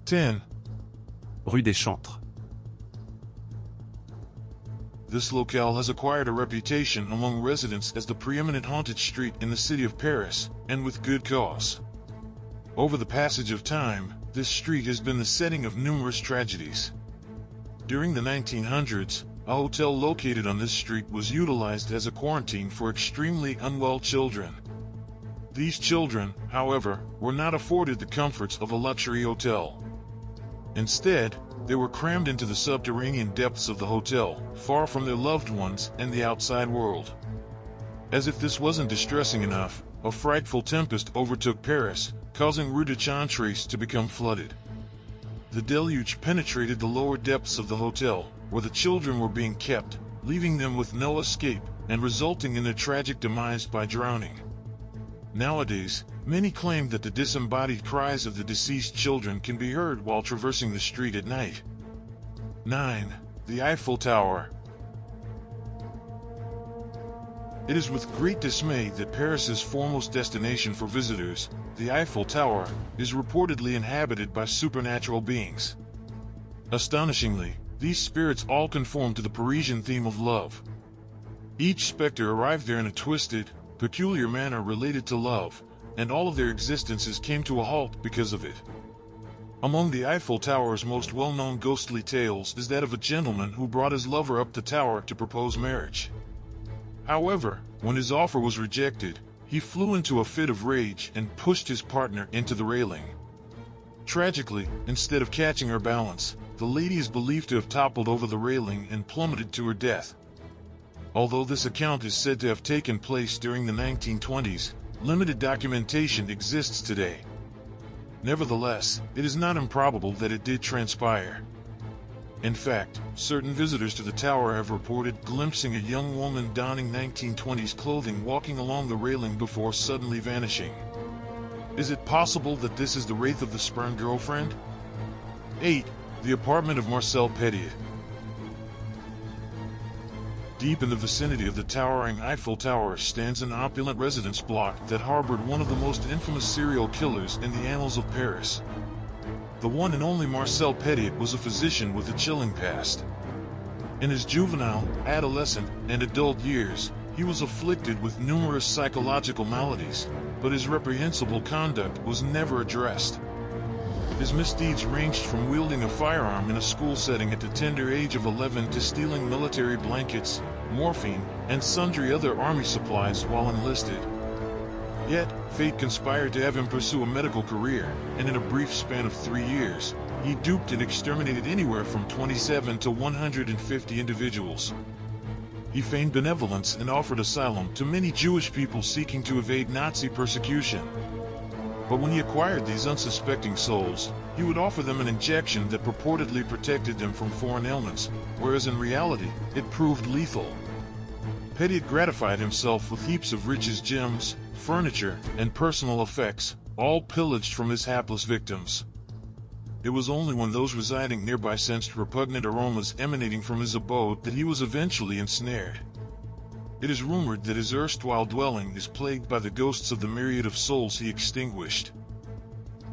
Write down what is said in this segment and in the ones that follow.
10. Rue des Chantres. This locale has acquired a reputation among residents as the preeminent haunted street in the city of Paris, and with good cause. Over the passage of time, this street has been the setting of numerous tragedies. During the 1900s, a hotel located on this street was utilized as a quarantine for extremely unwell children. These children, however, were not afforded the comforts of a luxury hotel. Instead, they were crammed into the subterranean depths of the hotel, far from their loved ones and the outside world. As if this wasn't distressing enough, a frightful tempest overtook Paris, causing Rue de Chantres to become flooded. The deluge penetrated the lower depths of the hotel, where the children were being kept, leaving them with no escape, and resulting in their tragic demise by drowning. Nowadays, many claim that the disembodied cries of the deceased children can be heard while traversing the street at night. 9. The Eiffel Tower. It is with great dismay that Paris's foremost destination for visitors, the Eiffel Tower, is reportedly inhabited by supernatural beings. Astonishingly, these spirits all conform to the Parisian theme of love. Each specter arrived there in a twisted, peculiar manner related to love, and all of their existences came to a halt because of it. Among the Eiffel Tower's most well-known ghostly tales is that of a gentleman who brought his lover up the tower to propose marriage. However, when his offer was rejected, he flew into a fit of rage and pushed his partner into the railing. Tragically, instead of catching her balance, the lady is believed to have toppled over the railing and plummeted to her death. Although this account is said to have taken place during the 1920s, limited documentation exists today. Nevertheless, it is not improbable that it did transpire. In fact, certain visitors to the tower have reported glimpsing a young woman donning 1920s clothing walking along the railing before suddenly vanishing. Is it possible that this is the wraith of the spurned girlfriend? 8. The apartment of Marcel Petiot. Deep in the vicinity of the towering Eiffel Tower stands an opulent residence block that harbored one of the most infamous serial killers in the annals of Paris. The one and only Marcel Petiot was a physician with a chilling past. In his juvenile, adolescent, and adult years, he was afflicted with numerous psychological maladies, but his reprehensible conduct was never addressed. His misdeeds ranged from wielding a firearm in a school setting at the tender age of 11 to stealing military blankets, morphine, and sundry other army supplies while enlisted. Yet, fate conspired to have him pursue a medical career, and in a brief span of 3 years, he duped and exterminated anywhere from 27 to 150 individuals. He feigned benevolence and offered asylum to many Jewish people seeking to evade Nazi persecution. But when he acquired these unsuspecting souls, he would offer them an injection that purportedly protected them from foreign ailments, whereas in reality, it proved lethal. Petiot gratified himself with heaps of riches, gems, furniture, and personal effects, all pillaged from his hapless victims. It was only when those residing nearby sensed repugnant aromas emanating from his abode that he was eventually ensnared. It is rumored that his erstwhile dwelling is plagued by the ghosts of the myriad of souls he extinguished.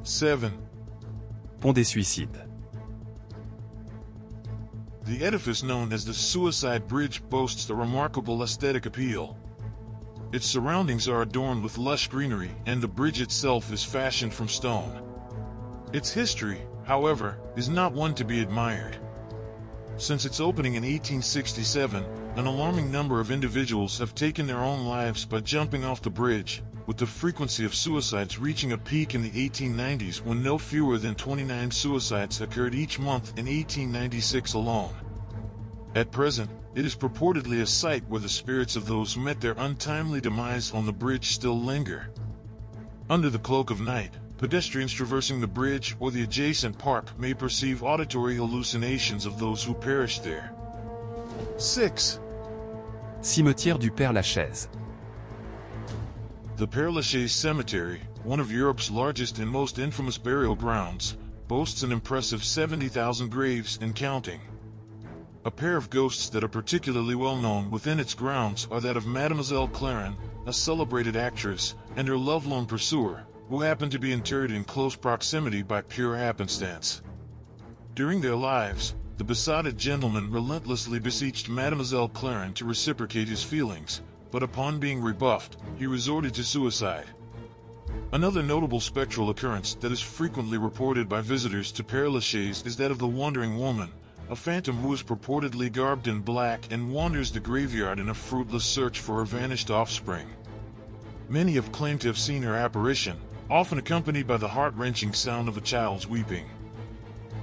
7. Pont des Suicides. The edifice known as the Suicide Bridge boasts a remarkable aesthetic appeal. Its surroundings are adorned with lush greenery, and the bridge itself is fashioned from stone. Its history, however, is not one to be admired. Since its opening in 1867, an alarming number of individuals have taken their own lives by jumping off the bridge, with the frequency of suicides reaching a peak in the 1890s when no fewer than 29 suicides occurred each month in 1896 alone. At present, it is purportedly a site where the spirits of those who met their untimely demise on the bridge still linger. Under the cloak of night, pedestrians traversing the bridge or the adjacent park may perceive auditory hallucinations of those who perished there. 6. Cimetière du Père-Lachaise. The Père Lachaise Cemetery, one of Europe's largest and most infamous burial grounds, boasts an impressive 70,000 graves and counting. A pair of ghosts that are particularly well known within its grounds are that of Mademoiselle Clairon, a celebrated actress, and her lovelorn pursuer, who happened to be interred in close proximity by pure happenstance. During their lives, the besotted gentleman relentlessly beseeched Mademoiselle Clairon to reciprocate his feelings, but upon being rebuffed, he resorted to suicide. Another notable spectral occurrence that is frequently reported by visitors to Père Lachaise is that of the Wandering Woman, a phantom who is purportedly garbed in black and wanders the graveyard in a fruitless search for her vanished offspring. Many have claimed to have seen her apparition, often accompanied by the heart-wrenching sound of a child's weeping.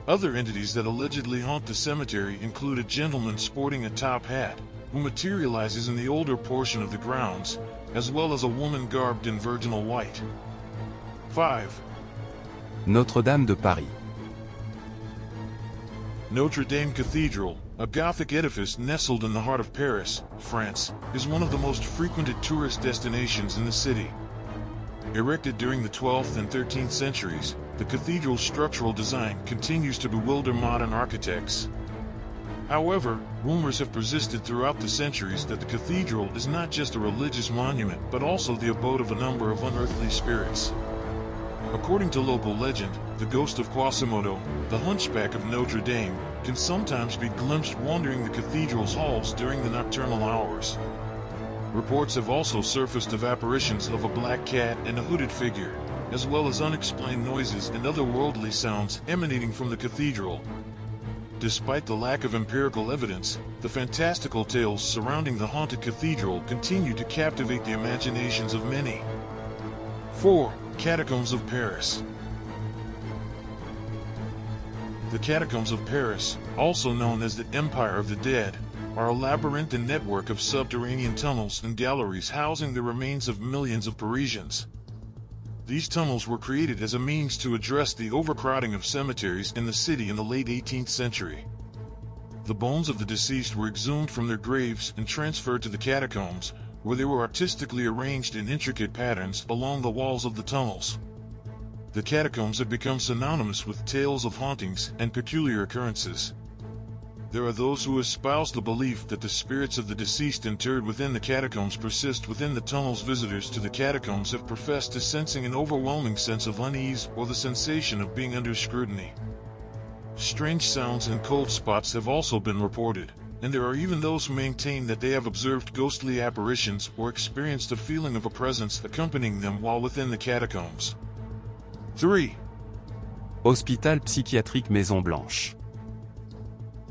Other entities that allegedly haunt the cemetery include a gentleman sporting a top hat, who materializes in the older portion of the grounds, as well as a woman garbed in virginal white. 5. Notre-Dame de Paris. Notre Dame Cathedral, a Gothic edifice nestled in the heart of Paris, France, is one of the most frequented tourist destinations in the city. Erected during the 12th and 13th centuries, the cathedral's structural design continues to bewilder modern architects. However, rumors have persisted throughout the centuries that the cathedral is not just a religious monument but also the abode of a number of unearthly spirits. According to local legend, the ghost of Quasimodo, the hunchback of Notre Dame, can sometimes be glimpsed wandering the cathedral's halls during the nocturnal hours. Reports have also surfaced of apparitions of a black cat and a hooded figure, as well as unexplained noises and otherworldly sounds emanating from the cathedral. Despite the lack of empirical evidence, the fantastical tales surrounding the haunted cathedral continue to captivate the imaginations of many. 4. Catacombs of Paris. The Catacombs of Paris, also known as the Empire of the Dead, are a labyrinthine network of subterranean tunnels and galleries housing the remains of millions of Parisians. These tunnels were created as a means to address the overcrowding of cemeteries in the city in the late 18th century. The bones of the deceased were exhumed from their graves and transferred to the catacombs, where they were artistically arranged in intricate patterns along the walls of the tunnels. The catacombs have become synonymous with tales of hauntings and peculiar occurrences. There are those who espouse the belief that the spirits of the deceased interred within the catacombs persist within the tunnels. Visitors to the catacombs have professed to sensing an overwhelming sense of unease or the sensation of being under scrutiny. Strange sounds and cold spots have also been reported, and there are even those who maintain that they have observed ghostly apparitions or experienced a feeling of a presence accompanying them while within the catacombs. 3. Hôpital Psychiatrique Maison-Blanche.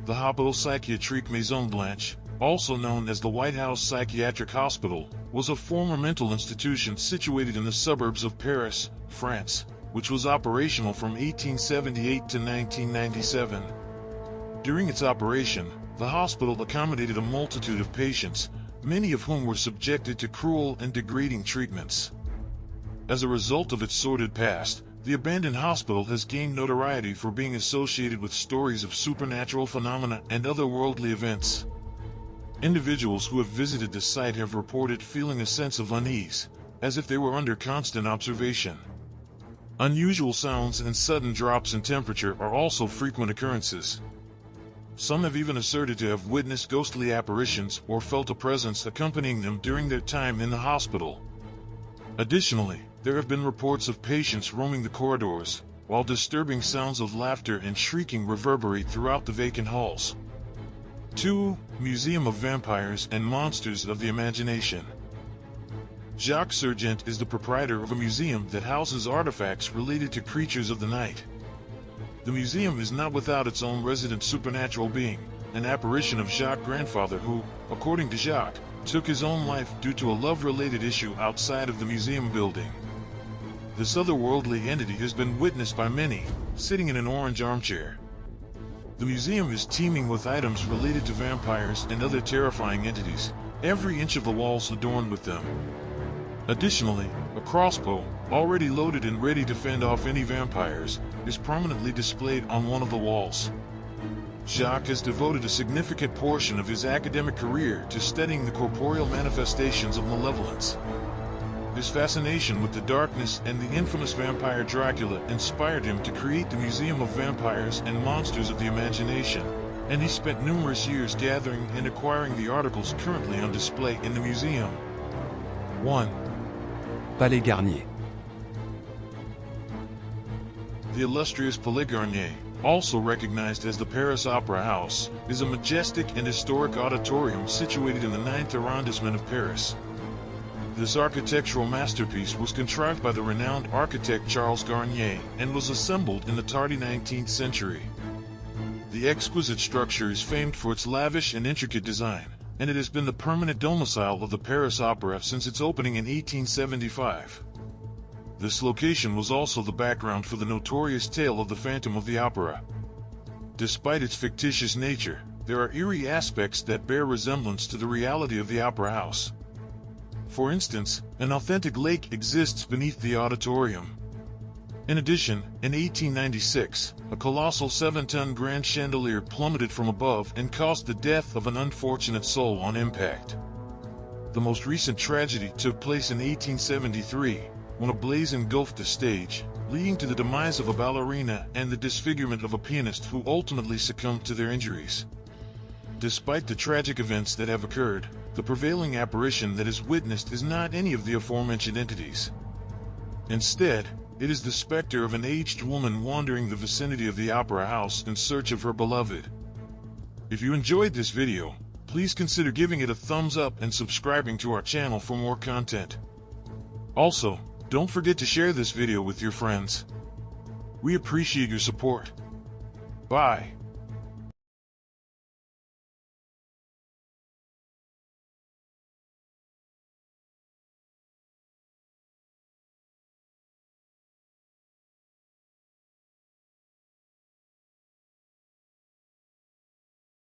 The Hôpital Psychiatrique Maison-Blanche, also known as the White House Psychiatric Hospital, was a former mental institution situated in the suburbs of Paris, France, which was operational from 1878 to 1997. During its operation, the hospital accommodated a multitude of patients, many of whom were subjected to cruel and degrading treatments. As a result of its sordid past, the abandoned hospital has gained notoriety for being associated with stories of supernatural phenomena and otherworldly events. Individuals who have visited the site have reported feeling a sense of unease, as if they were under constant observation. Unusual sounds and sudden drops in temperature are also frequent occurrences. Some have even asserted to have witnessed ghostly apparitions or felt a presence accompanying them during their time in the hospital. Additionally, there have been reports of patients roaming the corridors, while disturbing sounds of laughter and shrieking reverberate throughout the vacant halls. 2. Museum of Vampires and Monsters of the Imagination. Jacques Sergent is the proprietor of a museum that houses artifacts related to creatures of the night. The museum is not without its own resident supernatural being, an apparition of Jacques' grandfather who, according to Jacques, took his own life due to a love-related issue outside of the museum building. This otherworldly entity has been witnessed by many, sitting in an orange armchair. The museum is teeming with items related to vampires and other terrifying entities, every inch of the walls adorned with them. Additionally, a crossbow, already loaded and ready to fend off any vampires, is prominently displayed on one of the walls. Jacques has devoted a significant portion of his academic career to studying the corporeal manifestations of malevolence. His fascination with the darkness and the infamous vampire Dracula inspired him to create the Museum of Vampires and Monsters of the Imagination, and he spent numerous years gathering and acquiring the articles currently on display in the museum. 1. Palais Garnier. the illustrious Palais Garnier, also recognized as the Paris Opera House, is a majestic and historic auditorium situated in the 9th arrondissement of Paris. This architectural masterpiece was contrived by the renowned architect Charles Garnier and was assembled in the tardy 19th century. The exquisite structure is famed for its lavish and intricate design, and it has been the permanent domicile of the Paris Opera since its opening in 1875. This location was also the background for the notorious tale of the Phantom of the Opera. Despite its fictitious nature, there are eerie aspects that bear resemblance to the reality of the Opera House. For instance, an authentic lake exists beneath the auditorium. In addition, in 1896, a colossal 7-ton grand chandelier plummeted from above and caused the death of an unfortunate soul on impact. The most recent tragedy took place in 1873, when a blaze engulfed the stage, leading to the demise of a ballerina and the disfigurement of a pianist who ultimately succumbed to their injuries. Despite the tragic events that have occurred, the prevailing apparition that is witnessed is not any of the aforementioned entities. Instead, it is the specter of an aged woman wandering the vicinity of the Opera House in search of her beloved. If you enjoyed this video, please consider giving it a thumbs up and subscribing to our channel for more content. Also, don't forget to share this video with your friends. We appreciate your support. Bye.